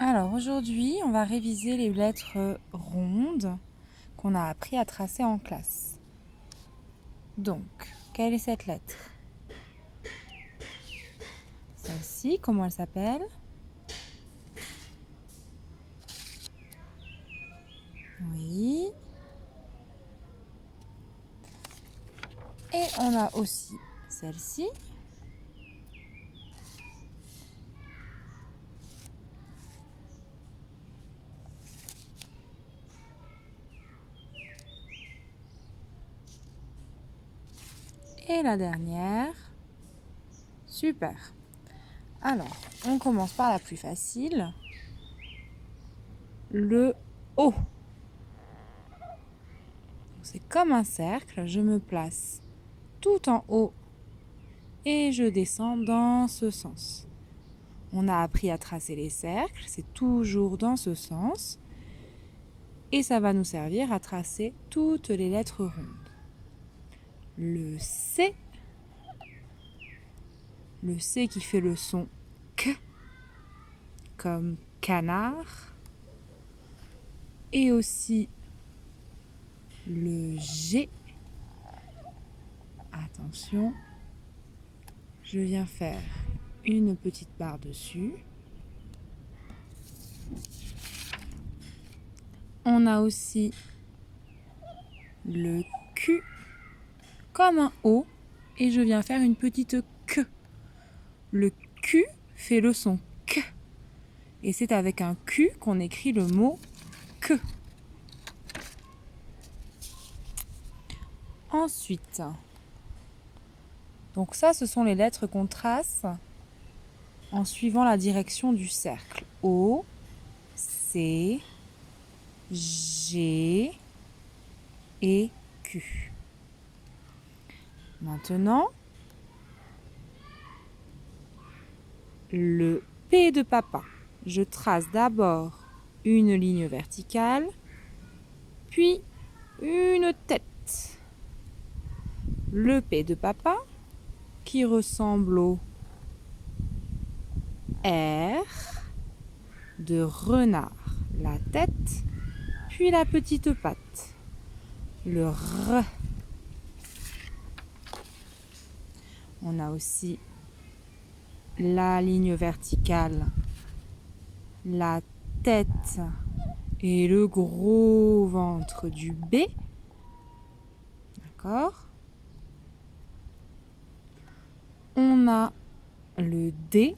Alors aujourd'hui, on va réviser les lettres rondes qu'on a appris à tracer en classe. Donc, quelle est cette lettre? Celle-ci, comment elle s'appelle? Oui. Et on a aussi celle-ci. Et la dernière. Super. Alors, on commence par la plus facile. Le O. C'est comme un cercle, je me place tout en haut et je descends dans ce sens. On a appris à tracer les cercles, c'est toujours dans ce sens. Et ça va nous servir à tracer toutes les lettres rondes. Le C qui fait le son K, comme canard. Et aussi le G. Attention, je viens faire une petite barre dessus. On a aussi le Q comme un O et je viens faire une petite queue. Le Q fait le son K et c'est avec un Q qu'on écrit le mot que. Ensuite, donc ça, ce sont les lettres qu'on trace en suivant la direction du cercle. O, C, G et Q. Maintenant, le P de papa. Je trace d'abord une ligne verticale, puis une tête. Le P de papa qui ressemble au R de renard. La tête, puis la petite patte. Le R. On a aussi la ligne verticale, la tête et le gros ventre du B. D'accord? On a le D,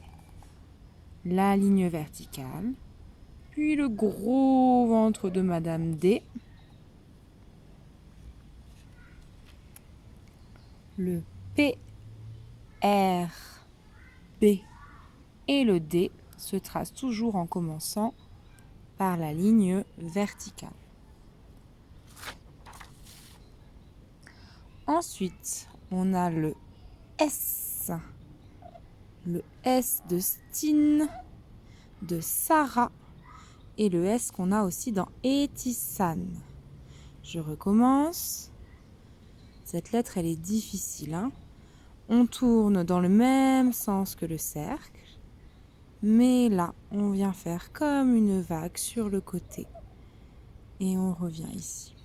la ligne verticale, puis le gros ventre de Madame D. Le P, R, B et le D se tracent toujours en commençant par la ligne verticale. Ensuite, on a le S. Le S de Stine, de Sarah et le S qu'on a aussi dans Etisane. Je recommence. Cette lettre, elle est difficile, hein. On tourne dans le même sens que le cercle, mais là, on vient faire comme une vague sur le côté et on revient ici.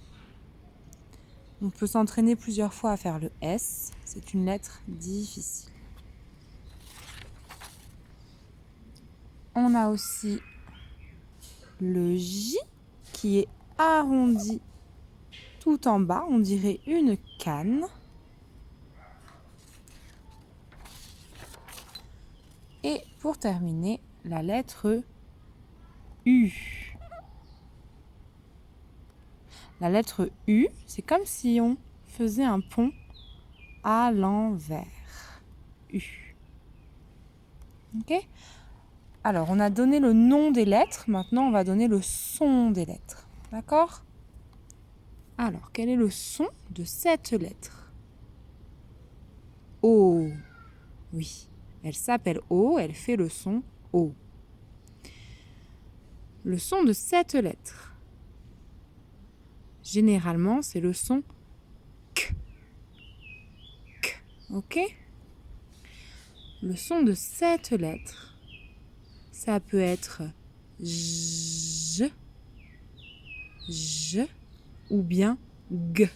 On peut s'entraîner plusieurs fois à faire le S. C'est une lettre difficile. On a aussi le J qui est arrondi tout en bas. On dirait une canne. Et pour terminer, la lettre U. La lettre U, c'est comme si on faisait un pont à l'envers. U. Ok ? Alors, on a donné le nom des lettres. Maintenant, on va donner le son des lettres. D'accord ? Alors, quel est le son de cette lettre? O. Oui, elle s'appelle O, elle fait le son O. Le son de cette lettre, généralement, c'est le son K. K. Ok ? Le son de cette lettre, ça peut être J, ou bien G.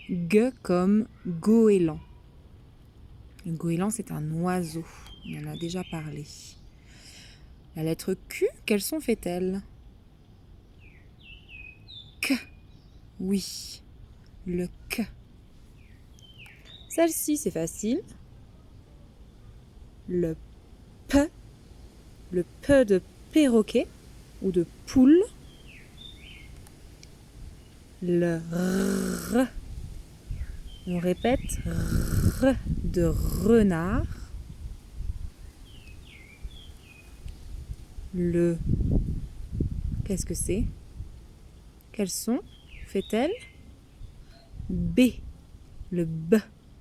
G comme goéland. Le goéland, c'est un oiseau. On en a déjà parlé. La lettre Q, quel son fait-elle? K. Oui, le K. Celle-ci, c'est facile. Le P de perroquet ou de poule. Le R. On répète, R de renard. Le, qu'est-ce que c'est? Quel son fait-elle? B, le B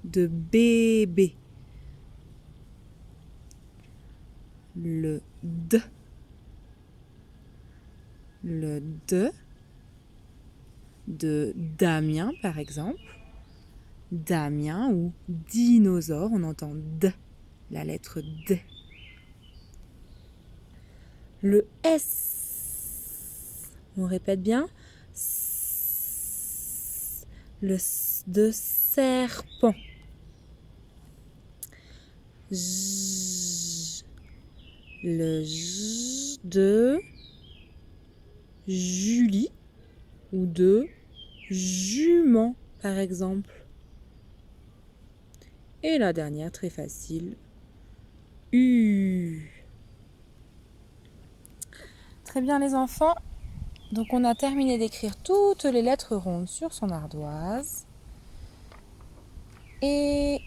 de bébé. Le D de Damien, par exemple. Damien ou dinosaure, on entend D, la lettre D. Le S, on répète bien, le S de serpent. J, le J de Julie ou de jument, par exemple. Et la dernière, très facile, U. Très bien les enfants. Donc on a terminé d'écrire toutes les lettres rondes sur son ardoise. Et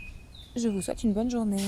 je vous souhaite une bonne journée.